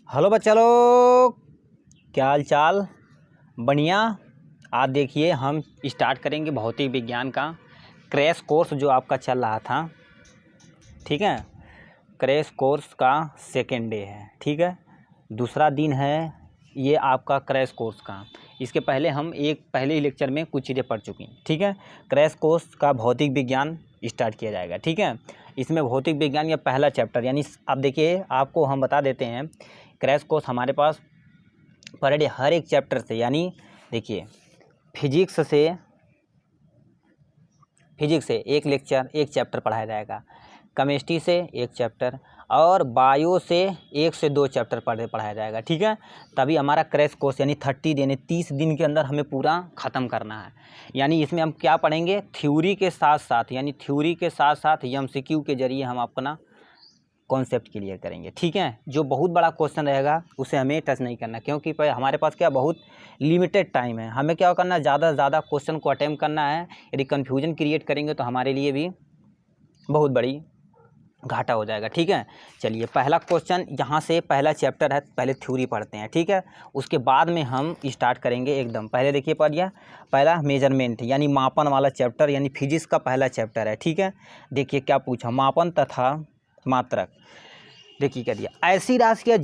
Hello बच्चा लोग, क्या हाल चाल? बढ़िया। आज देखिए हम स्टार्ट करेंगे भौतिक विज्ञान का क्रैश कोर्स जो आपका चल रहा था। ठीक है, क्रैश कोर्स का सेकेंड डे है। ठीक है, दूसरा दिन है ये आपका क्रैश कोर्स का। इसके पहले हम पहले ही लेक्चर में कुछ चीज़ें पढ़ चुकी हैं। ठीक है, क्रैश कोर्स का भौतिक विज्ञान स्टार्ट किया जाएगा। ठीक है, इसमें भौतिक विज्ञान का पहला चैप्टर यानी आप देखिए, आपको हम बता देते हैं क्रैश कोर्स हमारे पास पर डे हर एक चैप्टर से, यानी देखिए फिजिक्स से एक लेक्चर एक चैप्टर पढ़ाया जाएगा, केमिस्ट्री से एक चैप्टर और बायो से 1 से 2 चैप्टर पढ़ाया जाएगा। ठीक है, तभी हमारा क्रैश कोर्स यानी 30 दिन के अंदर हमें पूरा ख़त्म करना है। यानी इसमें हम क्या पढ़ेंगे, थ्योरी के साथ साथ एमसीक्यू के जरिए हम अपना कॉन्सेप्ट क्लियर करेंगे। ठीक है, जो बहुत बड़ा क्वेश्चन रहेगा उसे हमें टच नहीं करना, क्योंकि हमारे पास क्या बहुत लिमिटेड टाइम है। हमें क्या करना है, ज़्यादा से ज़्यादा क्वेश्चन को अटेम्प्ट करना है। यदि कन्फ्यूजन क्रिएट करेंगे तो हमारे लिए भी बहुत बड़ी घाटा हो जाएगा। ठीक है, चलिए पहला क्वेश्चन यहाँ से, पहला चैप्टर है, पहले थ्योरी पढ़ते हैं। ठीक है, उसके बाद में हम स्टार्ट करेंगे एकदम। पहले देखिए पढ़िए, पहला मेजरमेंट यानी मापन वाला चैप्टर, यानी फिजिक्स का पहला चैप्टर है। ठीक है, देखिए क्या पूछा, मापन तथा मात्रक। देखिए क्या दिया, ऐसी राशियाँ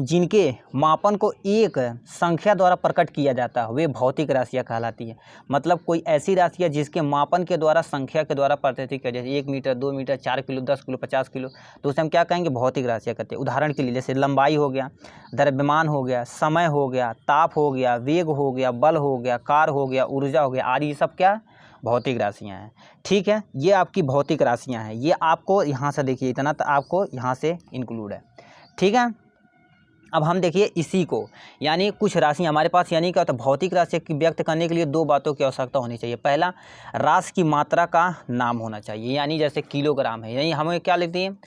जिनके मापन को एक संख्या द्वारा प्रकट किया जाता है वे भौतिक राशियाँ कहलाती है। मतलब कोई ऐसी राशियाँ जिसके मापन के द्वारा, संख्या के द्वारा प्रकट किया, जैसे 1 metre, 2 metre, 4 kilo, 10 kilo, 50 kilo, तो उसे हम क्या कहेंगे, भौतिक राशियाँ कहते हैं। उदाहरण के लिए जैसे लंबाई हो गया, द्रव्यमान हो गया, समय हो गया, ताप हो गया, वेग हो गया, बल हो गया, कार्य हो गया, ऊर्जा हो गया, आदि ये सब क्या भौतिक राशियाँ हैं। ठीक है, ये आपकी भौतिक राशियाँ हैं। ये आपको यहाँ से देखिए, इतना तो आपको यहाँ से इंक्लूड है। ठीक है, अब हम देखिए इसी को, यानी कुछ राशि हमारे पास, यानी क्या होता है, भौतिक राशि की व्यक्त करने के लिए 2 बातों की आवश्यकता होनी चाहिए। पहला, राशि की मात्रा का नाम होना चाहिए, यानी जैसे किलोग्राम है, यानी हमें क्या लिखते हैं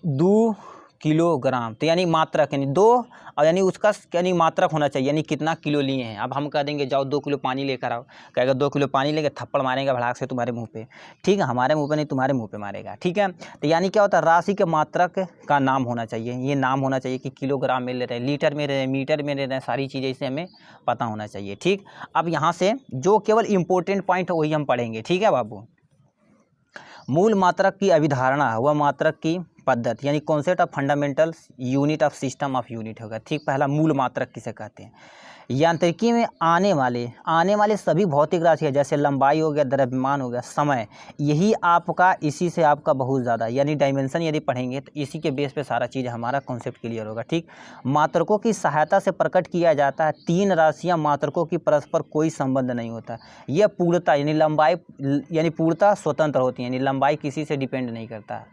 2 किलोग्राम, तो यानी मात्रक, यानी 2 और यानी उसका यानी मात्रक होना चाहिए, यानी कितना किलो लिए हैं। अब हम कह देंगे जाओ 2 किलो पानी लेकर आओ, कहेगा 2 किलो पानी लेके थप्पड़ मारेगा भड़ाक से तुम्हारे मुंह पे। ठीक है, हमारे मुंह पे नहीं, तुम्हारे मुंह पे मारेगा। ठीक है, तो यानी क्या होता है, राशि के मात्रक का नाम होना चाहिए। ये नाम होना चाहिए कि किलोग्राम में ले रहे हैं, लीटर में ले रहे हैं, मीटर में ले रहे हैं, सारी चीज़ें इसे हमें पता होना चाहिए। ठीक, अब यहाँ से जो केवल इंपॉर्टेंट पॉइंट है वही हम पढ़ेंगे। ठीक है बाबू, मूल मात्रक की अभिधारणा व मात्रक की पद्धति, यानी concept of fundamental unit of system of unit होगा। ठीक, पहला मूल मात्रक किसे कहते हैं। यांत्रिकी में आने वाले सभी भौतिक राशियाँ, जैसे लंबाई हो गया, द्रव्यमान हो गया, समय, यही आपका, इसी से आपका बहुत ज़्यादा, यानी डायमेंशन यदि पढ़ेंगे तो इसी के बेस पे सारा चीज़ हमारा कॉन्सेप्ट क्लियर होगा। ठीक, मात्रकों की सहायता से प्रकट किया जाता है। 3 राशियाँ मात्रकों की परस्पर कोई संबंध नहीं होता। यह पूर्णता यानी लंबाई, यानी पूर्णता स्वतंत्र होती है, यानी लंबाई किसी से डिपेंड नहीं करता।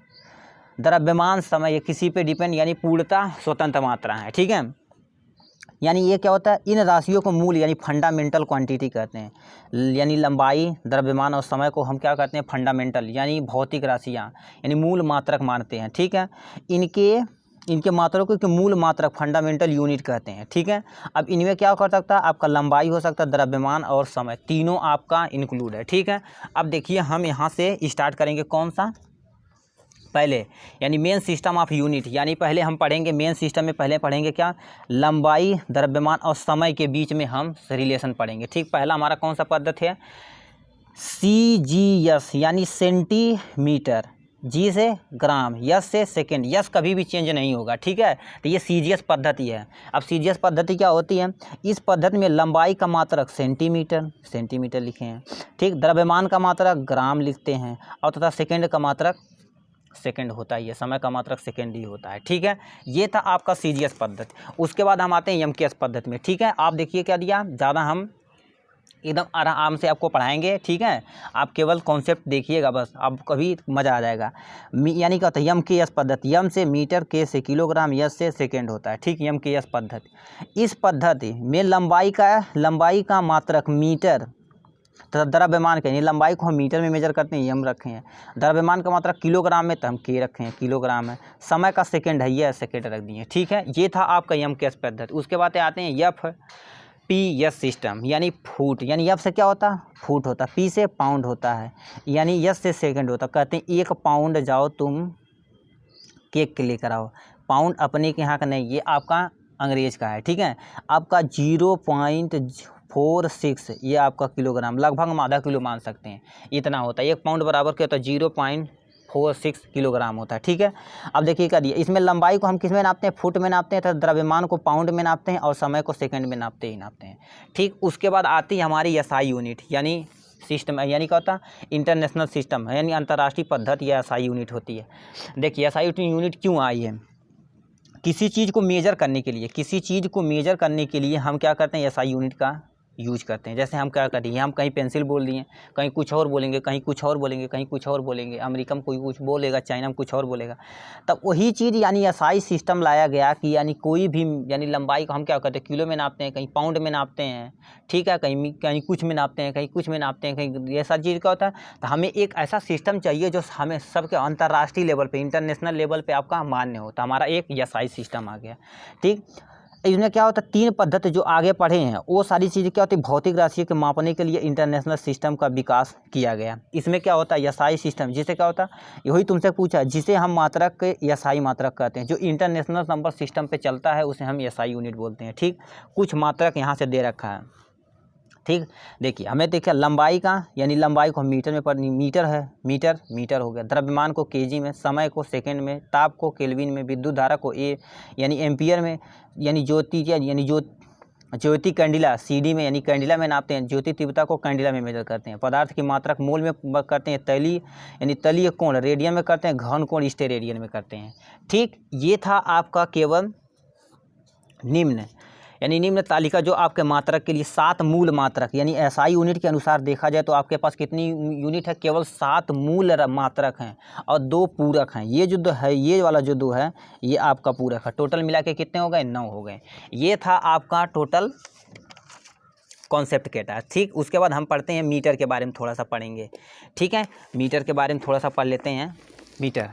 द्रव्यमान, समय, ये किसी पे डिपेंड, यानी पूर्णता स्वतंत्र मात्रा है। ठीक है, यानी ये क्या होता है, इन राशियों को मूल यानी फंडामेंटल क्वांटिटी कहते हैं। यानी लंबाई, द्रव्यमान और समय को हम क्या कहते हैं, फंडामेंटल यानी भौतिक राशियाँ, यानी मूल मात्रक मानते हैं। ठीक है, इनके मात्रकों के मूल मात्रक फंडामेंटल यूनिट कहते हैं। ठीक है, अब इनमें क्या कर सकता है, आपका लंबाई हो सकता है, द्रव्यमान और समय, तीनों आपका इंक्लूड है। ठीक है, अब देखिए हम यहाँ से स्टार्ट करेंगे कौन सा, पहले यानी मेन सिस्टम ऑफ यूनिट, यानी पहले हम पढ़ेंगे मेन सिस्टम में, पहले पढ़ेंगे क्या, लंबाई, द्रव्यमान और समय के बीच में हम रिलेशन पढ़ेंगे। ठीक, पहला हमारा कौन सा पद्धति है, CGS यानी सेंटीमीटर, जी से ग्राम, यस से सेकेंड, यस कभी भी चेंज नहीं होगा। ठीक है, तो ये CGS पद्धति है। अब CGS पद्धति क्या होती है, इस पद्धति में लंबाई का मात्रक सेंटीमीटर लिखे हैं। ठीक, द्रव्यमान का मात्रक ग्राम लिखते हैं, और तथा सेकेंड का मात्रक सेकंड होता है, ये समय का मात्रक सेकंड ही होता है। ठीक है, ये था आपका CGS पद्धति। उसके बाद हम आते हैं MKS पद्धति में। ठीक है, आप देखिए क्या दिया, ज़्यादा हम एकदम आराम से आपको पढ़ाएंगे। ठीक है, आप केवल कॉन्सेप्ट देखिएगा बस, आपको कभी मज़ा आ जाएगा। यानी क्या होता है, MKS पद्धति, यम से मीटर, के से किलोग्राम, यस से सेकेंड होता है। ठीक, MKS पद्धति, इस पद्धति में लंबाई का मात्रक मीटर तथा द्रव्यमान के, यानी लंबाई को हम मीटर में मेजर करते हैं, ये हम रखे हैं। द्रव्यमान का मात्रा किलोग्राम में, तो हम के रखे हैं, किलोग्राम है। समय का सेकंड है, ये सेकंड रख दिए। ठीक है, ये था आपका MKS पद्धति। उसके बाद आते हैं FPS सिस्टम, यानी फुट, यानी F से क्या होता है, फुट होता है, P से पाउंड होता है, यानी S से सेकंड होता है। कहते हैं 1 पाउंड जाओ तुम केक लेकर आओ, पाउंड अपने के यहाँ का नहीं, ये आपका अंग्रेज़ का है, ठीक है। आपका 0.46 ये आपका किलोग्राम, लगभग हम आधा किलो मान सकते हैं, इतना होता है। 1 पाउंड बराबर क्या होता है? 0.46 किलोग्राम होता है, ठीक है। अब देखिए क्या दिया, इसमें लंबाई को हम किस में नापते हैं? फुट में नापते हैं, तो द्रव्यमान को पाउंड में नापते हैं और समय को सेकंड में नापते हैं, ठीक। उसके बाद आती है हमारी एसआई यूनिट, यानी सिस्टम, यानी क्या होता है? इंटरनेशनल सिस्टम है, यानी अंतर्राष्ट्रीय पद्धति या एसआई यूनिट होती है। देखिए एसआई यूनिट क्यों आई है? किसी चीज़ को मेजर करने के लिए, हम क्या करते हैं? एसआई यूनिट का यूज करते हैं। जैसे हम क्या करते हैं, हम कहीं पेंसिल बोल दिए, कहीं कुछ और बोलेंगे, कहीं कुछ और बोलेंगे, कहीं कुछ और बोलेंगे, अमेरिका में कोई कुछ बोलेगा, चाइना में कुछ और बोलेगा। तब वही चीज़ यानी एसआई सिस्टम लाया गया कि यानी कोई भी यानी लंबाई को हम क्या करते हैं? किलो में नापते हैं, कहीं पाउंड में नापते हैं, ठीक है, कहीं कहीं कुछ में नापते हैं, कहीं कुछ में नापते हैं, कहीं ऐसा चीज़ क्या होता है। तो हमें एक ऐसा सिस्टम चाहिए जो हमें सबके अंतर्राष्ट्रीय लेवल पे, इंटरनेशनल लेवल पे आपका मान्य होता। हमारा एक एसआई सिस्टम आ गया, ठीक। इसमें क्या होता है? 3 पद्धति जो आगे पढ़े हैं वो सारी चीज़ें क्या होती है? भौतिक राशियों के मापने के लिए इंटरनेशनल सिस्टम का विकास किया गया। इसमें क्या होता है? एसआई सिस्टम, जिसे क्या होता है? यही तुमसे पूछा, जिसे हम मात्रक के एसआई मात्रक कहते हैं। जो इंटरनेशनल नंबर सिस्टम पे चलता है उसे हम एसआई यूनिट बोलते हैं, ठीक। कुछ मात्रक यहाँ से दे रखा है, ठीक। देखिए हमें देखिए लंबाई का, यानी लंबाई को हम मीटर में पढ़, मीटर है, मीटर हो गया। द्रव्यमान को केजी में, समय को सेकंड में, ताप को केल्विन में, विद्युत धारा को यानी एम्पियर में, यानी ज्योति कैंडिला सीडी में, यानी कैंडिला में नापते हैं। ज्योति तीव्रता को कैंडिला में मेजर करते हैं। पदार्थ की मात्रक मोल में करते हैं। तैलीय यानी तलीय कोण रेडियन में करते हैं। घन कोण स्टेरेडियन में करते हैं, ठीक। ये था आपका केवल निम्न, यानी निम्न तालिका जो आपके मात्रक के लिए 7 मूल मात्रक, यानी एसआई यूनिट के अनुसार देखा जाए तो आपके पास कितनी यूनिट है? केवल 7 मूल मात्रक हैं और 2 पूरक हैं। ये जो है, ये वाला जो 2 है ये आपका पूरक है। टोटल मिला के कितने हो गए? 9 हो गए। ये था आपका टोटल कॉन्सेप्ट कहता है, ठीक। उसके बाद हम पढ़ते हैं मीटर के बारे में, थोड़ा सा पढ़ेंगे, ठीक है। मीटर के बारे में थोड़ा सा पढ़ लेते हैं, मीटर,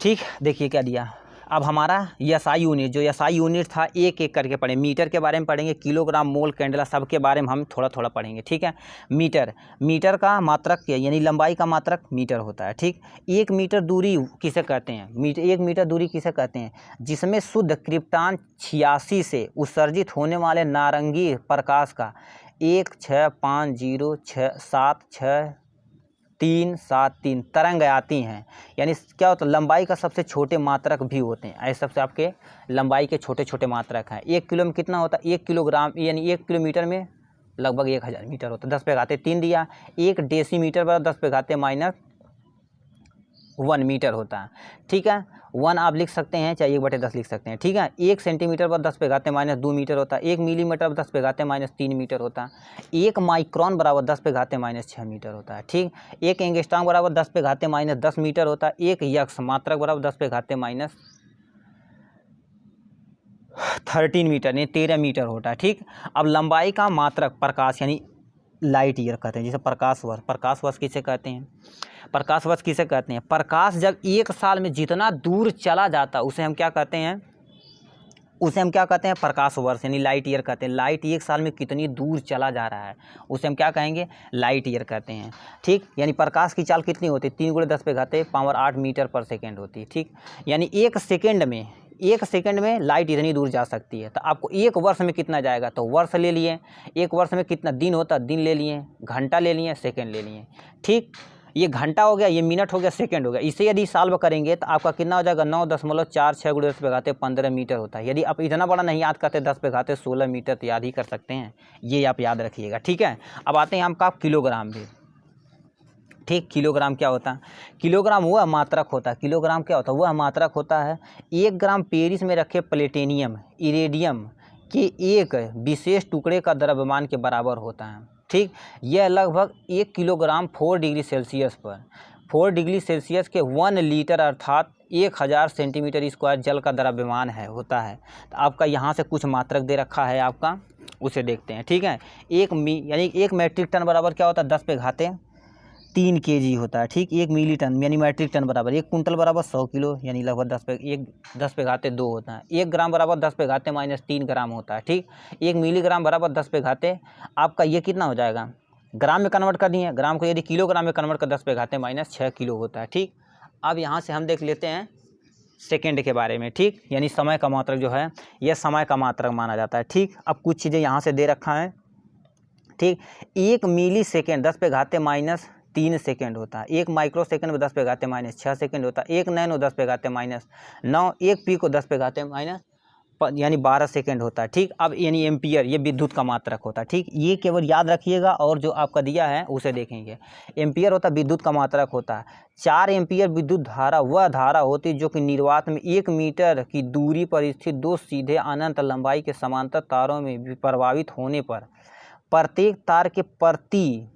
ठीक। देखिए क्या दिया, अब हमारा एसआई यूनिट, जो एसआई यूनिट था एक एक करके पढ़े। मीटर के बारे में पढ़ेंगे, किलोग्राम, मोल, कैंडला, सब के बारे में हम थोड़ा थोड़ा पढ़ेंगे, ठीक है। मीटर का मात्रक यानी लंबाई का मात्रक मीटर होता है, ठीक। 1 मीटर दूरी किसे कहते हैं? 1 मीटर दूरी किसे कहते हैं? जिसमें शुद्ध क्रिप्टॉन 86 से उत्सर्जित होने वाले नारंगी प्रकाश का 1650763 तरंग आती हैं। यानी क्या होता है? लंबाई का सबसे छोटे मात्रक भी होते हैं, ऐसे सबसे आपके लंबाई के छोटे छोटे मात्रक हैं। 1 किलो में कितना होता है? 1 किलोग्राम, यानी 1 किलोमीटर में लगभग 1000 मीटर होता है। 10⁻³ दिया। 1 डेसीमीटर बराबर 10⁻⁻1 मीटर होता है, ठीक है। 1 आप लिख सकते हैं, चाहे 1/10 लिख सकते हैं, ठीक है। 1 सेंटीमीटर बराबर 10⁻⁻2 मीटर होता है। 1 मिलीमीटर बराबर 10⁻³ मीटर होता है। 1 माइक्रोन बराबर 10⁻⁻6 मीटर होता है, ठीक। 1 एंगस्ट्रॉम बराबर 10⁻10 मीटर होता है। 1 यक्स मात्रक बराबर 10⁻13 मीटर, यानी 13 मीटर होता है, ठीक। अब लंबाई का मात्रक प्रकाश, यानी लाइट ईयर कहते हैं, जिसे प्रकाश वर्ष किसे कहते हैं? प्रकाश जब 1 साल में जितना दूर चला जाता उसे हम क्या कहते हैं? प्रकाश वर्ष, यानी लाइट ईयर कहते हैं। लाइट 1 साल में कितनी दूर चला जा रहा है उसे हम क्या कहेंगे? लाइट ईयर कहते हैं, ठीक। यानी प्रकाश की चाल कितनी होती है? 3 × 10⁻8 मीटर पर सेकेंड होती है, ठीक। यानी 1 सेकेंड में लाइट इतनी दूर जा सकती है। तो आपको 1 वर्ष में कितना जाएगा? तो वर्ष ले लिए। 1 वर्ष में कितना दिन होता है? दिन ले लिए। घंटा ले लिए, सेकंड ले लिए, ठीक। ये घंटा हो गया, ये मिनट हो गया, सेकंड हो गया। इसे यदि सॉल्व करेंगे तो आपका कितना हो जाएगा? 9.46 × 10⁻15 मीटर होता है। यदि आप इतना बड़ा नहीं याद करते 10⁻16 मीटर तो याद ही कर सकते हैं, ये आप याद रखिएगा, ठीक है। अब आते हैं आपका किलोग्राम भी, ठीक। किलोग्राम क्या होता है? किलोग्राम वह मात्रक होता है, 1 ग्राम पेरिस में रखे प्लेटिनियम इरेडियम के एक विशेष टुकड़े का द्रव्यमान के बराबर होता है, ठीक। यह लगभग 1 किलोग्राम 4 डिग्री सेल्सियस पर 4 डिग्री सेल्सियस के 1 लीटर अर्थात 1000 सेंटीमीटर स्क्वायर जल का द्रव्यमान होता है। तो आपका यहाँ से कुछ मात्रक दे रखा है आपका, उसे देखते हैं, ठीक है। यानी 1 मैट्रिक टन बराबर क्या होता है? 10⁻³ kg होता है, ठीक। 1 मिली टन यानी मैट्रिक टन बराबर 1 कुंटल बराबर 100 किलो, यानी लगभग 10⁻² होता है। 1 ग्राम बराबर 10⁻³ ग्राम होता है, ठीक। 1 मिलीग्राम बराबर 10⁻, आपका ये कितना हो जाएगा? ग्राम में कन्वर्ट कर दिए। ग्राम को यदि किलोग्राम में कन्वर्ट कर 10⁻6 किलो होता है, ठीक। अब यहाँ से हम देख लेते हैं सेकेंड के बारे में, ठीक। यानी समय का मात्रक जो है यह समय का मात्रक माना जाता है, ठीक। अब कुछ चीज़ें यहाँ से दे रखा है, ठीक। 1 मिली सेकेंड 10⁻³ सेकेंड होता है। 1 माइक्रो सेकेंड में 10⁻⁶ सेकेंड होता है। 1 नैनो 10⁻⁹ 1 पीको 10⁻⁻ यानी 12 सेकेंड होता है, ठीक। अब यानी एम्पियर ये विद्युत का मात्रक होता है, ठीक। ये केवल याद रखिएगा और जो आपका दिया है उसे देखेंगे। एम्पियर होता है विद्युत का मात्रक होता है। 4 एम्पियर विद्युत धारा वह धारा होती है जो कि निर्वात में 1 मीटर की दूरी पर स्थित 2 सीधे अनंत लंबाई के समांतर तारों में प्रभावित होने पर प्रत्येक तार के प्रति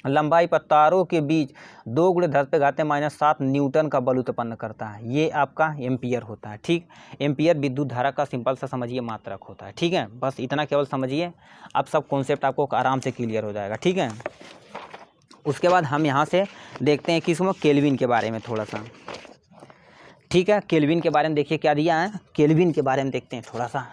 लंबाई पर तारों के बीच 2 × 10⁻⁷ न्यूटन का बल उत्पन्न करता है। ये आपका एम्पियर होता है, ठीक। एम्पियर विद्युत धारा का सिंपल सा समझिए मात्रक होता है, ठीक है। बस इतना केवल समझिए, अब सब कॉन्सेप्ट आपको आराम से क्लियर हो जाएगा, ठीक है। उसके बाद हम यहाँ से देखते हैं किसमें केल्विन के बारे में थोड़ा सा, ठीक है। केल्विन के बारे में देखिए क्या दिया है, केल्विन के बारे में देखते हैं थोड़ा सा।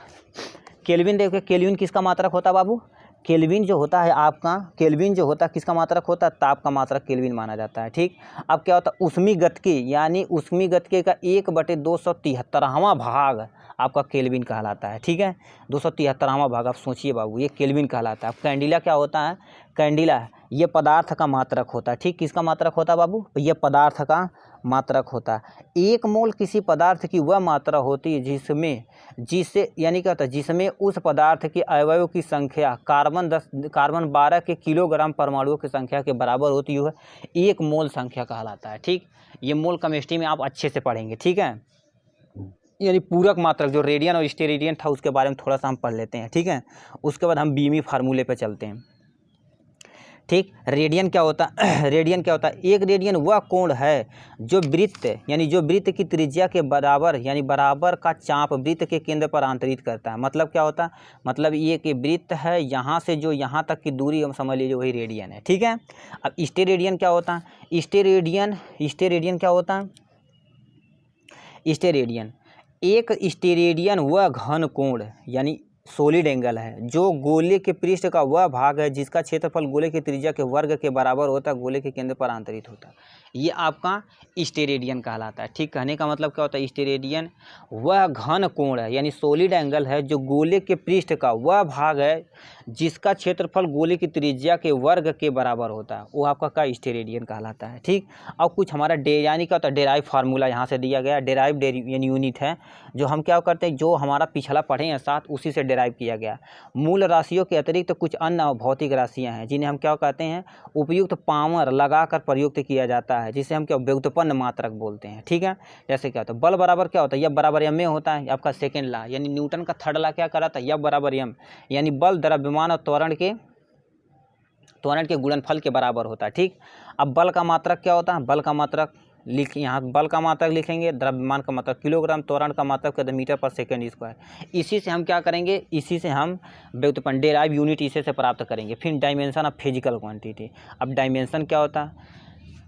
केल्विन देखिए, केल्विन किसका मात्रक होता है बाबू? केल्विन जो होता है आपका, केल्विन जो होता है किसका मात्रक होता है? ताप का मात्रक केल्विन माना जाता है, ठीक। अब क्या होता है, ऊष्मी गतिकी यानी ऊष्मी गतिकी का 1/273वां भाग आपका केल्विन कहलाता है, ठीक है। 273वां भाग आप सोचिए बाबू, ये केल्विन कहलाता है। अब कैंडिला क्या होता है? कैंडिला ये पदार्थ का मात्रक होता है, ठीक। किसका मात्रक होता है बाबू? ये पदार्थ का मात्रक होता है। 1 मोल किसी पदार्थ की वह मात्रा होती है जिससे यानी क्या होता है, जिसमें उस पदार्थ के अवयवों की संख्या कार्बन 12 के किलोग्राम परमाणुओं की संख्या के बराबर होती है, 1 मोल संख्या कहलाता है, ठीक। ये मोल केमिस्ट्री में आप अच्छे से पढ़ेंगे, ठीक है। यानी पूरक मात्रक जो रेडियन और स्टेरेडियन था उसके बारे में थोड़ा सा हम पढ़ लेते हैं, ठीक है। उसके बाद हम बीमी फार्मूले पे चलते हैं, ठीक। रेडियन क्या होता है? रेडियन क्या होता है? एक रेडियन वह कोण है जो वृत्त की त्रिज्या के बराबर यानी बराबर का चाप वृत्त के केंद्र पर अंतरित करता है। मतलब क्या होता है? मतलब ये कि वृत्त है, यहाँ से जो यहाँ तक की दूरी हम समझ लीजिए वही रेडियन है, ठीक है। अब स्टेरेडियन क्या होता है? स्टेरेडियन क्या होता है? एक स्टेरेडियन वह घन कोण यानी सॉलिड एंगल है जो गोले के पृष्ठ का वह भाग है जिसका क्षेत्रफल गोले की त्रिज्या के वर्ग के बराबर होता है, गोले के केंद्र पर आंतरित होता है। ये आपका स्टेरेडियन कहलाता है, ठीक। कहने का मतलब क्या होता है? स्टेरेडियन वह घन कोण है यानी सॉलिड एंगल है जो गोले के पृष्ठ का वह भाग है जिसका क्षेत्रफल गोले की त्रिज्या के वर्ग के बराबर होता है, वो आपका का स्टेरेडियन कहलाता है, ठीक। अब कुछ हमारा यानी क्या होता है, डेराइव फार्मूला यहाँ से दिया गया। डेराइव यानी यूनिट है जो हम क्या करते हैं, जो हमारा पिछला पढ़े हैं साथ उसी से डेराइव किया गया। मूल राशियों के अतिरिक्त तो कुछ अन्य भौतिक राशियाँ हैं जिन्हें हम क्या कहते हैं, उपयुक्त पावर लगाकर प्रयुक्त किया जाता है, जिसे हम क्या व्युत्पन्न मात्रक बोलते हैं, ठीक है। जैसे क्या होता है, बल बराबर क्या होता है, F बराबर m में होता है, आपका सेकेंड ला यानी न्यूटन का थर्ड ला क्या कराता है, F बराबर m यानी बल द्रव्यमान और त्वरण के गुणनफल के बराबर होता है, ठीक। अब बल का मात्रक क्या होता है? बल का मात्रक यहाँ बल का मात्रक लिखेंगे, द्रव्यमान का मात्रक किलोग्राम, त्वरण का मात्रक कहते हैं मीटर पर सेकेंड स्क्वायर। इसी से हम क्या करेंगे, इसी से हम व्युत्पन्न डेराइव यूनिट इसी से प्राप्त करेंगे। फिर डायमेंशन ऑफ फिजिकल क्वांटिटी। अब डायमेंशन क्या होता है?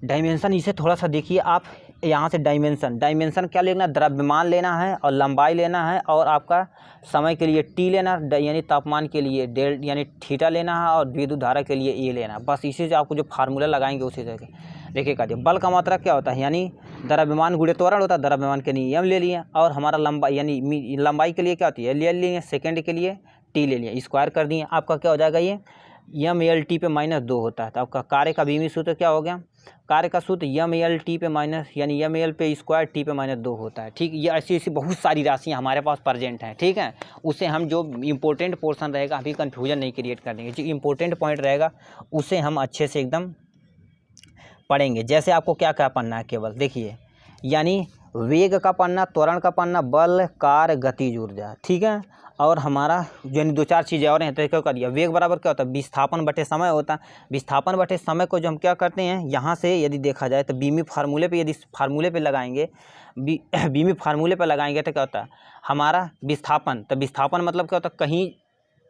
डायमेंशन इसे थोड़ा सा देखिए आप, यहाँ से डायमेंशन क्या लेना, द्रव्यमान लेना है और लंबाई लेना है और आपका समय के लिए टी लेना यानी तापमान के लिए डेल यानी थीटा लेना है और विद्युत धारा के लिए ए लेना। बस इसी से आपको जो फार्मूला लगाएंगे उसी से देखिए का बल का मात्रा क्या होता है, यानी द्रव्यमान गुणे त्वरण होता है, द्रव्यमान के लिए एम ले लिए और हमारा लंबाई यानी लंबाई के लिए क्या होती है, एल लिए, सेकेंड के लिए टी ले लिया, स्क्वायर कर दिए। आपका क्या हो जाएगा, ये m/L/T पे -2 होता है। तो आपका कार्य का बीमी सूत्र क्या हो गया, कार्य का सूत्र m/L/T पे माइनस यानी m/L पे स्क्वायर T पे -2 होता है, ठीक। ये ऐसी ऐसी बहुत सारी राशियाँ हमारे पास प्रेजेंट हैं, ठीक है। उससे हम जो इम्पोर्टेंट पोर्शन रहेगा अभी कन्फ्यूजन नहीं क्रिएट कर देंगे, जो इम्पोर्टेंट पॉइंट रहेगा उसे हम अच्छे से एकदम पढ़ेंगे। जैसे आपको क्या क्या पढ़ना है, केवल देखिए यानी वेग का पढ़ना, त्वरण का पढ़ना, बल, कार्य, गतिज ऊर्जा, ठीक है। और हमारा यानी 2-4 चीज़ें और हैं तो क्या कर दिया, वेग बराबर क्या होता है, विस्थापन बटे समय होता है। विस्थापन बटे समय को जो हम क्या करते हैं, यहाँ से यदि देखा जाए तो बीमी फार्मूले पे यदि फार्मूले पे लगाएंगे बीमी फार्मूले पे लगाएंगे तो क्या होता है हमारा विस्थापन। तो विस्थापन मतलब क्या होता है, कहीं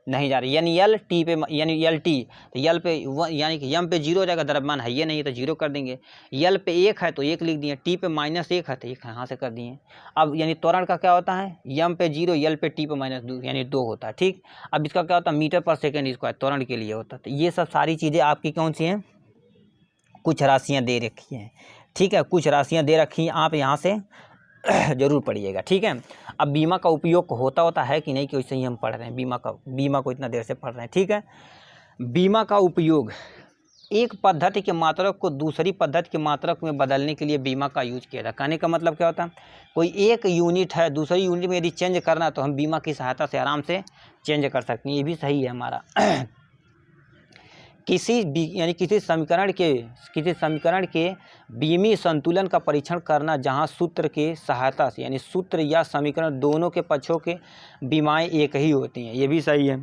नहीं जा रही यानी एल टी पे यानी एल टी, तो यल पे यानी कि यम पे 0 हो जाएगा, द्रव्यमान है ये नहीं है तो 0 कर देंगे। यल पे 1 है तो 1 लिख दिए, टी पे -1 है तो 1 यहाँ से कर दिए। अब यानी त्वरण का क्या होता है, यम पे 0, यल पे टी पे -2 यानी 2 होता है, ठीक। अब इसका क्या होता है, मीटर पर सेकेंड स्क्वायर त्वरण के लिए होता है। तो ये सब सारी चीज़ें आपकी कौन सी हैं, कुछ राशियाँ दे रखी हैं, ठीक है, कुछ राशियाँ दे रखी हैं, आप यहाँ से ज़रूर पढ़िएगा। ठीक है, अब बीमा का उपयोग होता है कि नहीं, कि वैसे ही हम पढ़ रहे हैं बीमा को इतना देर से पढ़ रहे हैं। ठीक है, बीमा का उपयोग एक पद्धति के मात्रक को दूसरी पद्धति के मात्रक में बदलने के लिए बीमा का यूज किया जाता है। कहने का मतलब क्या होता है, कोई एक यूनिट है दूसरी यूनिट में यदि चेंज करना तो हम बीमा की सहायता से आराम से चेंज कर सकते हैं। ये भी सही है हमारा। किसी समीकरण के बीमी संतुलन का परीक्षण करना जहां सूत्र के सहायता से, यानी सूत्र या समीकरण दोनों के पक्षों के बीमाएं एक ही होती हैं। ये भी सही है।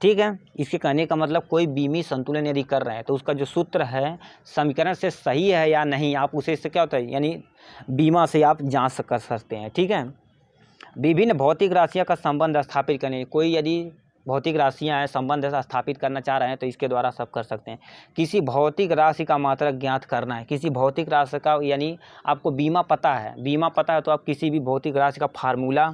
ठीक है, इसके कहने का मतलब कोई बीमी संतुलन यदि कर रहे हैं तो उसका जो सूत्र है समीकरण से सही है या नहीं, आप उसे इससे क्या होता है, यानी बीमा से आप जांच कर सकते हैं। ठीक है, विभिन्न भौतिक राशियों का संबंध स्थापित करने, कोई यदि भौतिक राशियां हैं संबंध स्थापित करना चाह रहे हैं तो इसके द्वारा सब कर सकते हैं। किसी भौतिक राशि का मात्रक ज्ञात करना है, किसी भौतिक राशि का, यानी आपको बीमा पता है तो आप किसी भी भौतिक राशि का फार्मूला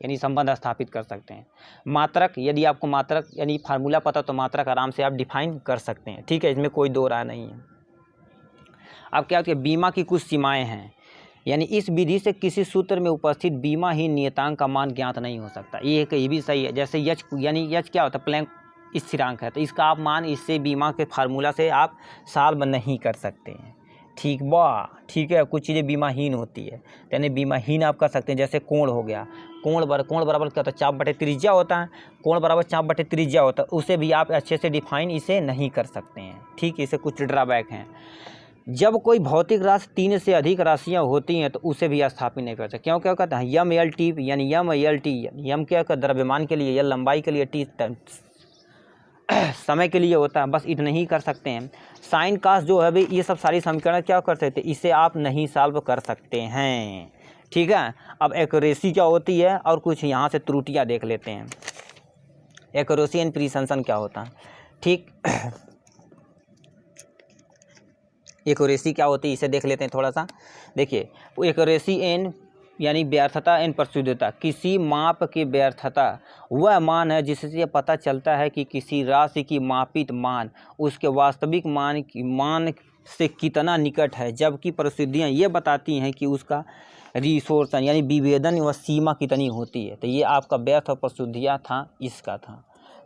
यानी संबंध स्थापित कर सकते हैं। मात्रक, यदि आपको मात्रक यानी फार्मूला पता तो मात्रक आराम से आप डिफाइन कर सकते हैं। ठीक है, इसमें कोई दो राय नहीं है। अब क्या होती है, बीमा की कुछ सीमाएं हैं, यानी इस विधि से किसी सूत्र में उपस्थित बीमाहीन नियतांक का मान ज्ञात नहीं हो सकता। ये भी सही है। जैसे यच, यानी यच क्या होता है, प्लैंक स्थिरांक है, तो इसका आप मान इससे बीमा के फार्मूला से आप सॉल्व नहीं कर सकते हैं। ठीक है, कुछ चीज़ें बीमाहीन होती है, यानी बीमाहीन आप कर सकते हैं। जैसे कोण हो गया, कोण बराबर क्या होता है, चाप बटे त्रिज्या होता है, कोण बराबर चाप बटे त्रिज्या होता है, उसे भी आप अच्छे से डिफाइन इसे नहीं कर सकते हैं। ठीक, इसे कुछ ड्राबैक हैं। जब कोई भौतिक राशि 3 से अधिक राशियां होती हैं तो उसे भी स्थापित नहीं कर सकते। क्यों, क्या कहता है, यम एल टी, यानी यम क्या का द्रव्यमान के लिए, या लंबाई के लिए, टी समय के लिए होता है, बस इतना ही कर सकते हैं। साइन कास जो है भाई, ये सब सारी समीकरण क्या कर सकते, इसे आप नहीं सॉल्व कर सकते हैं। ठीक है, अब एक्यूरेसी क्या होती है और कुछ यहाँ से त्रुटियाँ देख लेते हैं। एक्यूरेसी एंड प्रिसिशन क्या होता है। ठीक, एक्यूरेसी क्या होती है इसे देख लेते हैं थोड़ा सा। देखिए, एक्यूरेसी एन यानी व्यर्थता एन परिशुद्धता, किसी माप की व्यर्थता वह मान है जिससे पता चलता है कि किसी राशि की मापित मान उसके वास्तविक मान से कितना निकट है, जबकि परिशुद्धियाँ ये बताती हैं कि उसका रिसोर्सन यानी विभेदन व सीमा कितनी होती है। तो ये आपका व्यर्थ और परिशुद्धियाँ था, इसका था।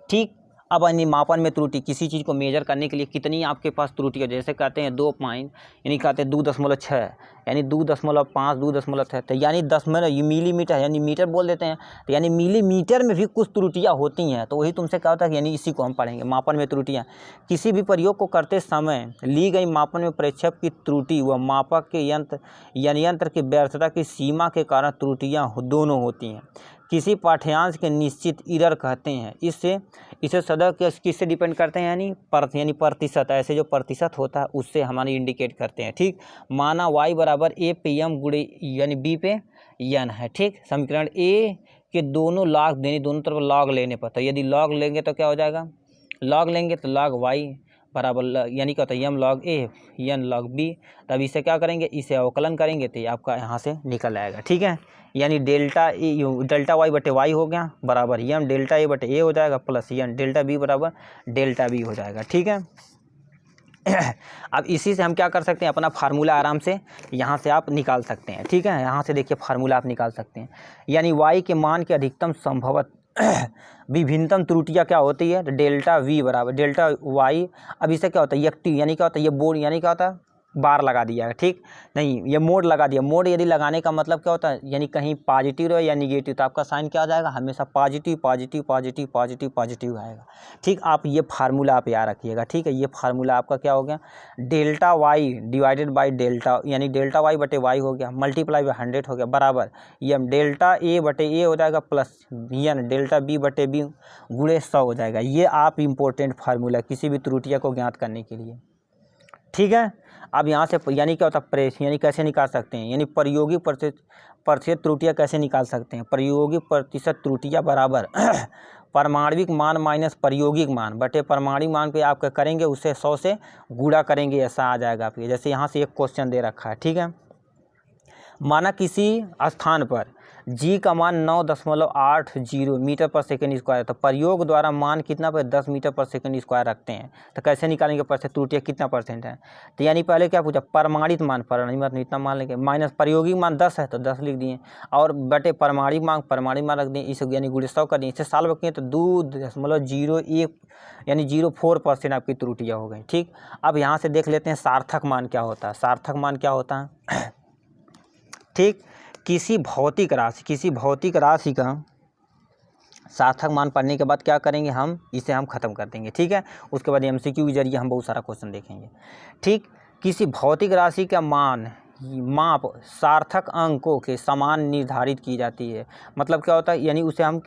ठीक, अब यानी मापन में त्रुटि, किसी चीज़ को मेजर करने के लिए कितनी आपके पास त्रुटि है, जैसे कहते हैं 2 पॉइंट, यानी कहते हैं 2.6, यानी 2.5, 2.6, तो यानी 10 मिलीमीटर, यानी मीटर बोल देते हैं, तो यानी मिलीमीटर में भी कुछ त्रुटियां होती हैं। तो वही तुमसे क्या होता है, यानी इसी को हम पढ़ेंगे, मापन में त्रुटियाँ। किसी भी प्रयोग को करते समय ली गई मापन में प्रेक्षक की त्रुटि व मापक के यंत्र की व्यर्थता की सीमा के कारण त्रुटियाँ दोनों होती हैं। किसी पाठ्यांश के निश्चित एरर कहते हैं। इसे सदा किससे डिपेंड करते हैं, यानी प्रतिशत, ऐसे जो प्रतिशत होता है उससे हमारे इंडिकेट करते हैं। ठीक, माना y बराबर a पे m गुणे यानी b पे n है। ठीक, समीकरण a के दोनों लॉग देने, दोनों तरफ लॉग लेने पर, तो यदि लॉग लेंगे तो क्या हो जाएगा, लॉग लेंगे तो log y बराबर यानी क्या होता है m log a n log b। तब इसे क्या करेंगे, इसे अवकलन करेंगे तो ये आपका यहाँ से निकल आएगा। ठीक है, यानी डेल्टा वाई बटे वाई हो गया बराबर एम डेल्टा ए बटे ए हो जाएगा प्लस एन डेल्टा बी बराबर डेल्टा बी हो जाएगा। ठीक है, अब इसी से हम क्या कर सकते हैं, अपना फार्मूला आराम से यहाँ से आप निकाल सकते हैं। ठीक है, यहाँ से देखिए फार्मूला आप निकाल सकते हैं, यानी वाई के मान के अधिकतम संभवत विभिन्नतम त्रुटियाँ क्या होती है, डेल्टा वी बराबर डेल्टा वाई। अब इसे क्या होता है, एक्टिव यानी क्या होता है, ये बोर्ड यानी क्या होता है, बार लगा दिया है। ठीक, नहीं ये मोड लगा दिया। मोड यदि लगाने का मतलब क्या होता है, यानी कहीं पॉजिटिव रहे या निगेटिव, तो आपका साइन क्या आ जाएगा, हमेशा positive positive positive positive positive आएगा। ठीक, आप ये फार्मूला आप याद रखिएगा। ठीक है, ये फार्मूला आपका क्या हो गया, delta Y divided by delta, यानी डेल्टा वाई बटे वाई हो गया, मल्टीप्लाई बाई 100 हो गया बराबर एम डेल्टा ए बटे ए हो जाएगा प्लस एन डेल्टा बी बटे बी गुणे 100 हो जाएगा। ये आप इम्पोर्टेंट फार्मूला किसी भी त्रुटिया को ज्ञात करने के लिए। ठीक है, अब यहाँ से यानी क्या होता है, प्रेस यानी कैसे निकाल सकते हैं, यानी प्रायोगिक प्रतिशत त्रुटियाँ कैसे निकाल सकते हैं, प्रायोगिक प्रतिशत त्रुटियाँ बराबर परमाणविक मान माइनस प्रायोगिक मान बटे परमाणु मान पे आप क्या करेंगे, उसे 100 से गुणा करेंगे, ऐसा आ जाएगा आपके। जैसे यहाँ से एक क्वेश्चन दे रखा है। ठीक है, माना किसी स्थान पर जी का मान 9.80 मीटर पर सेकंड स्क्वायर, तो प्रयोग द्वारा मान कितना पर 10 मीटर पर सेकंड स्क्वायर रखते हैं, तो कैसे निकालेंगे परसेंट, त्रुटियाँ कितना परसेंट है। तो यानी पहले क्या पूछा, प्रमाणित मान, परिमाण इतना मान लेंगे, माइनस प्रायोगिक मान 10 है तो 10 लिख दिए, और बटे प्रमाणिक मान रख दिए, इस यानी गुणे 100 कर दिए। इसे सॉल्व किए तो 2.01 यानी 0.4% आपकी त्रुटियाँ हो गई। ठीक, अब यहाँ से देख लेते हैं सार्थक मान क्या होता है। सार्थक मान क्या होता है ठीक, किसी भौतिक राशि का सार्थक मान पढ़ने के बाद क्या करेंगे, हम इसे ख़त्म कर देंगे। ठीक है, उसके बाद MCQ के जरिए हम बहुत सारा क्वेश्चन देखेंगे। ठीक, किसी भौतिक राशि का माप सार्थक अंकों के समान निर्धारित की जाती है। मतलब क्या होता है, यानी उसे हम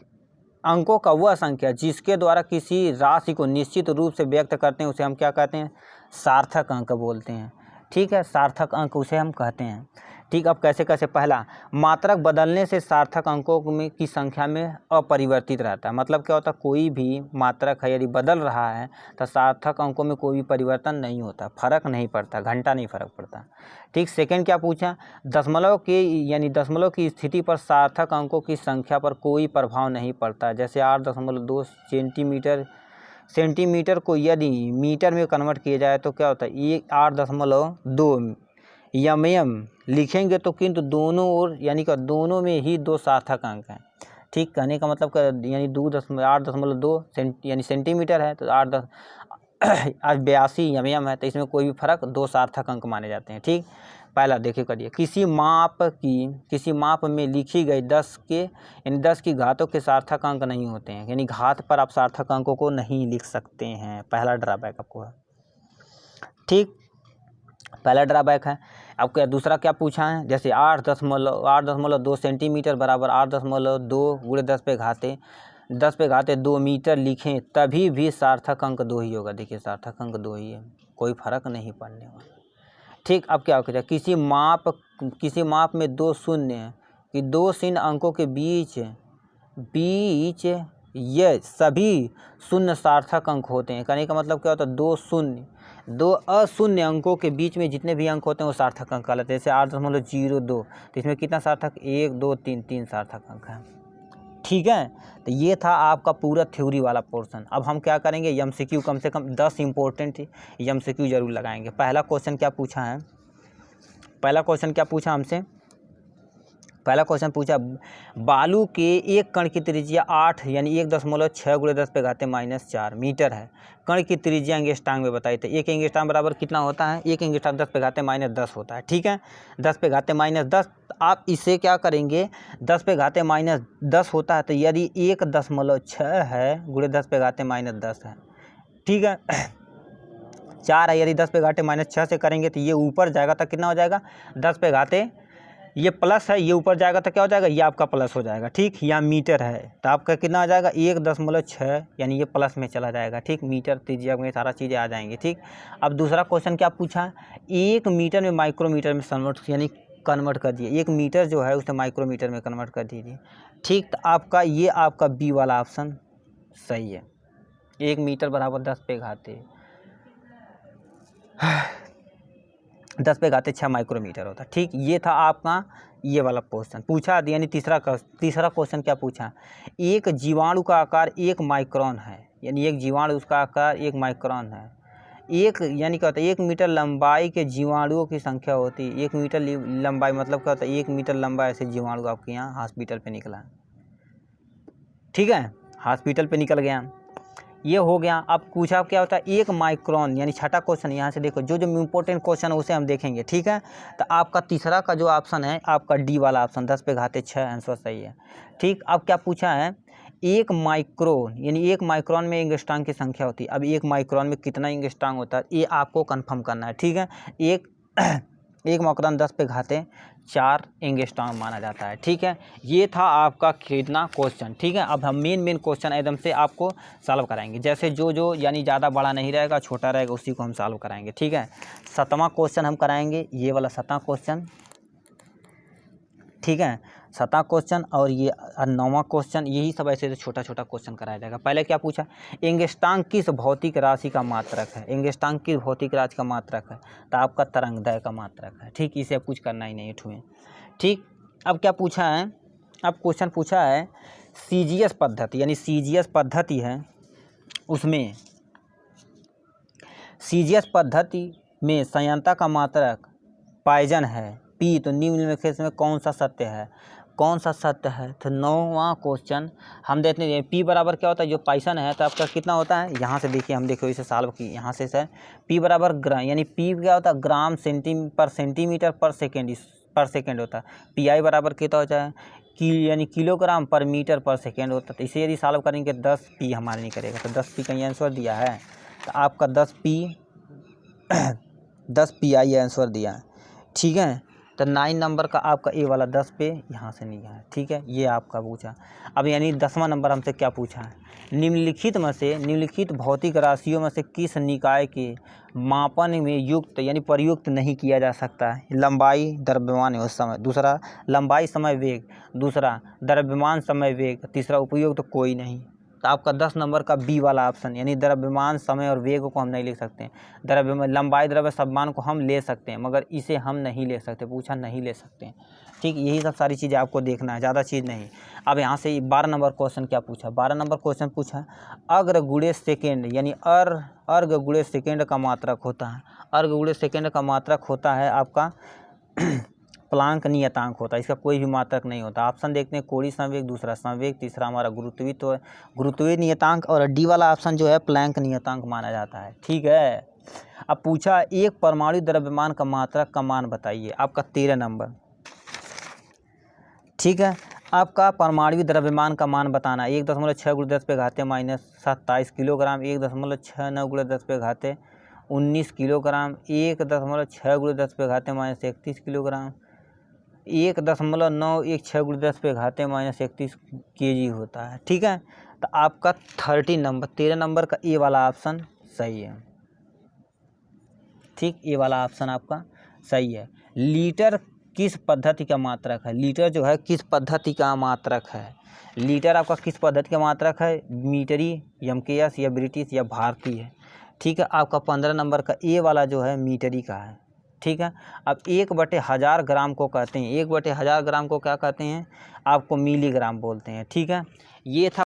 अंकों का वह संख्या जिसके द्वारा किसी राशि को निश्चित रूप से व्यक्त करते हैं उसे हम क्या कहते हैं, सार्थक अंक बोलते हैं। ठीक है, सार्थक अंक उसे हम कहते हैं। ठीक, अब कैसे कैसे, पहला, मात्रक बदलने से सार्थक अंकों में की संख्या में अपरिवर्तित रहता है। मतलब क्या होता है, कोई भी मात्रक है यदि बदल रहा है तो सार्थक अंकों में कोई भी परिवर्तन नहीं होता, फर्क नहीं पड़ता, घंटा नहीं फर्क पड़ता। ठीक, सेकंड क्या पूछा, दशमलव की स्थिति पर सार्थक अंकों की संख्या पर कोई प्रभाव नहीं पड़ता। जैसे 8.2 सेंटीमीटर को यदि मीटर में कन्वर्ट किया जाए तो क्या होता है, ये 8.2 mm लिखेंगे तो किंतु दोनों ओर यानी कि दोनों में ही 2 सार्थक अंक हैं। ठीक, कहने का मतलब यानी 8.2 यानी सेंटीमीटर है तो 82 mm है, तो इसमें कोई भी फर्क, 2 सार्थक अंक माने जाते हैं। ठीक, पहला देखिए करिए, किसी माप में लिखी गई 10 की घातों के सार्थक अंक नहीं होते हैं, यानी घात पर आप सार्थक अंकों को नहीं लिख सकते हैं। पहला ड्रॉबैक आपको है। ठीक, पहला ड्रॉबैक है। अब क्या दूसरा क्या पूछा है, जैसे 8.2 सेंटीमीटर बराबर 8.2 गुणे 10 पे घाते 2 मीटर लिखें तभी भी सार्थक अंक 2 ही होगा। देखिए सार्थक अंक 2 ही है, कोई फर्क नहीं पड़ने वाला। ठीक, अब क्या होगा, किसी माप में 2 शून्य हैं कि 2 शून्य अंकों के बीच ये सभी शून्य सार्थक अंक होते हैं। कहने का मतलब क्या होता है, 2 अशून्य अंकों के बीच में जितने भी अंक होते हैं वो सार्थक अंक कहलाते हैं। जैसे 8.02 तो इसमें कितना सार्थक, 1 2 3 सार्थक अंक है। ठीक है, तो ये था आपका पूरा थ्योरी वाला पोर्शन। अब हम क्या करेंगे, MCQ कम से कम 10 इंपॉर्टेंट MCQ जरूर लगाएंगे। पहला क्वेश्चन क्या पूछा हमसे, पहला क्वेश्चन पूछा, बालू के एक कण की त्रिज्या 8 यानी 1.6 गुणे 10 पे घाते -4 मीटर है। कण की त्रिज्या एंगस्ट्रांग में बताई, तो एक एंगस्ट्रांग बराबर कितना होता है, एक एंगस्ट्रांग 10 पे घाते -10 होता है। ठीक है, 10 पे घाते -10, आप इसे क्या करेंगे, 10 पे घाते -10 होता है तो यदि 1.6 है गुणे 10 पे घाते -10 है। ठीक है, 4 है, यदि 10 पे घाते -6 से करेंगे तो ये ऊपर जाएगा तो कितना हो जाएगा, 10 पे घाते, ये प्लस है, ये ऊपर जाएगा तो क्या हो जाएगा, ये आपका प्लस हो जाएगा। ठीक, यहाँ मीटर है तो आपका कितना आ जाएगा, 1.6 यानी ये प्लस में चला जाएगा। ठीक, मीटर त्रिज्या में सारा चीज़ें आ जाएंगी। ठीक, अब दूसरा क्वेश्चन क्या पूछा, 1 मीटर में माइक्रोमीटर में कन्वर्ट कर दिए, 1 मीटर जो है उसे माइक्रोमीटर में कन्वर्ट कर दीजिए। ठीक, तो आपका बी वाला ऑप्शन सही है। 1 मीटर बराबर 10 पे घाते 6 माइक्रोमीटर होता है। ठीक, ये था आपका ये वाला क्वेश्चन पूछा। यानी तीसरा क्वेश्चन क्या पूछा, एक जीवाणु का आकार 1 माइक्रोन है, यानी एक जीवाणु उसका आकार 1 माइक्रोन है। यानी क्या होता है, 1 मीटर लंबाई के जीवाणुओं की संख्या होती है। 1 मीटर लंबाई मतलब क्या होता है, 1 मीटर लंबा ऐसे जीवाणु आपके यहाँ हॉस्पिटल पे निकला। ठीक है, हॉस्पिटल पे निकल गया, ये हो गया। अब पूछा क्या होता है, 1 माइक्रोन, यानी छठा क्वेश्चन। यहाँ से देखो जो इम्पोर्टेंट क्वेश्चन है उसे हम देखेंगे। ठीक है, तो आपका तीसरा का जो ऑप्शन है आपका डी वाला ऑप्शन, 10 पे घाते 6 आंसर सही है। ठीक, अब क्या पूछा है, 1 माइक्रोन यानी 1 माइक्रोन में एंगस्ट्रांग की संख्या होती है। अब 1 माइक्रोन में कितना एंगस्ट्रांग होता है ये आपको कंफर्म करना है। ठीक है, 1 माइक्रोन 10 पे घाते 4 एंगस्ट्रांग माना जाता है। ठीक है, ये था आपका कितना क्वेश्चन। ठीक है, अब हम मेन क्वेश्चन एकदम से आपको सॉल्व कराएंगे। जैसे जो यानी ज़्यादा बड़ा नहीं रहेगा, छोटा रहेगा, उसी को हम सॉल्व कराएंगे। ठीक है, 7वां क्वेश्चन हम कराएंगे, ये वाला 7वां क्वेश्चन। ठीक है, 7वां क्वेश्चन और ये 9वां क्वेश्चन, यही सब ऐसे छोटा क्वेश्चन कराया जाएगा। पहले क्या पूछा, एंगस्ट्रांग किस भौतिक राशि का मात्रक है, एंगस्ट्रांग किस भौतिक राशि का मात्रक है, तो आपका तरंगदैर्घ्य का मात्रक है। ठीक, इसे कुछ करना ही नहीं है। ठीक, अब क्या पूछा है, अब क्वेश्चन पूछा है CGS पद्धति, यानी CGS पद्धति है, उसमें CGS पद्धति में संयंत्र का मात्रक पाइजन है P, तो निम्नलिखित में कौन सा सत्य है, कौन सा सत्य है। तो 9वां क्वेश्चन हम देखते हैं P बराबर क्या होता है, जो पाइसन है तो आपका कितना होता है, यहाँ से देखिए, हम देखो इसे सॉल्व की, यहाँ से सर P बराबर ग्राम, यानी P क्या होता है, ग्राम सेंटीमीटर पर सेकेंड होता है। PI बराबर कितना होता है, यानी किलोग्राम पर मीटर पर सेकेंड होता है। तो इसे यदि सॉल्व करेंगे 10P हमारे नहीं करेगा, तो 10P का ये आंसर दिया है, तो आपका 10PI आंसर दिया है, ठीक है। तो 9 नंबर का आपका ए वाला 10 पे यहाँ से नहीं है, ठीक है, ये आपका पूछा। अब यानी 10वां नंबर हमसे क्या पूछा है, निम्नलिखित भौतिक राशियों में से किस निकाय के मापन में युक्त यानी प्रयुक्त नहीं किया जा सकता है। लंबाई, द्रव्यमान उस समय, दूसरा लंबाई समय वेग, दूसरा द्रव्यमान समय वेग, तीसरा उपयोग तो कोई नहीं। तो आपका 10 नंबर का बी वाला ऑप्शन, यानी द्रव्यमान समय और वेग को हम नहीं लिख सकते। द्रव्यमान, लंबाई, द्रव्य द्रव्यमान को हम ले सकते हैं, मगर इसे हम नहीं ले सकते, पूछा नहीं ले सकते, ठीक। यही सब सारी चीज़ें आपको देखना है, ज़्यादा चीज़ नहीं। अब यहाँ से 12 नंबर क्वेश्चन क्या पूछा, 12 नंबर क्वेश्चन पूछा अग्र गुणे सेकेंड, यानी अर्घ गुणे सेकेंड का मात्रक होता है। अर्घ गुणे सेकेंड का मात्रक होता है आपका प्लांक नियतांक होता है, इसका कोई भी मात्रक नहीं होता। ऑप्शन देखते हैं, कोणीय संवेग, दूसरा संवेग, तीसरा हमारा गुरुत्वीय नियतांक, और डी वाला ऑप्शन जो है प्लैंक नियतांक माना जाता है, ठीक है। अब पूछा एक परमाणु द्रव्यमान का मात्रक का मान बताइए, आपका 13 नंबर, ठीक है। आपका परमाणु द्रव्यमान का मान बताना 1.6 × 10 पे घाते -27 किलोग्राम, 1.69 × 10 पे घाते 19 किलोग्राम, 1.6 × 10 पे घाते -31 किलोग्राम, 1.916 × 10 पे घाते -31 kg होता है, ठीक है। तो आपका 13 नंबर का ए वाला ऑप्शन सही है, ठीक, ए वाला ऑप्शन आपका सही है। लीटर किस पद्धति का मात्रक है, लीटर जो है किस पद्धति का मात्रक है, लीटर आपका किस पद्धति का मात्रक है, मीटरी, यमकेएस या ब्रिटिश या भारतीय है, ठीक है। आपका 15 नंबर का ए वाला जो है मीटरी का है, ठीक है। अब 1/1000 ग्राम को कहते हैं, 1/1000 ग्राम को क्या कहते हैं, आपको मिलीग्राम बोलते हैं, ठीक है। ये था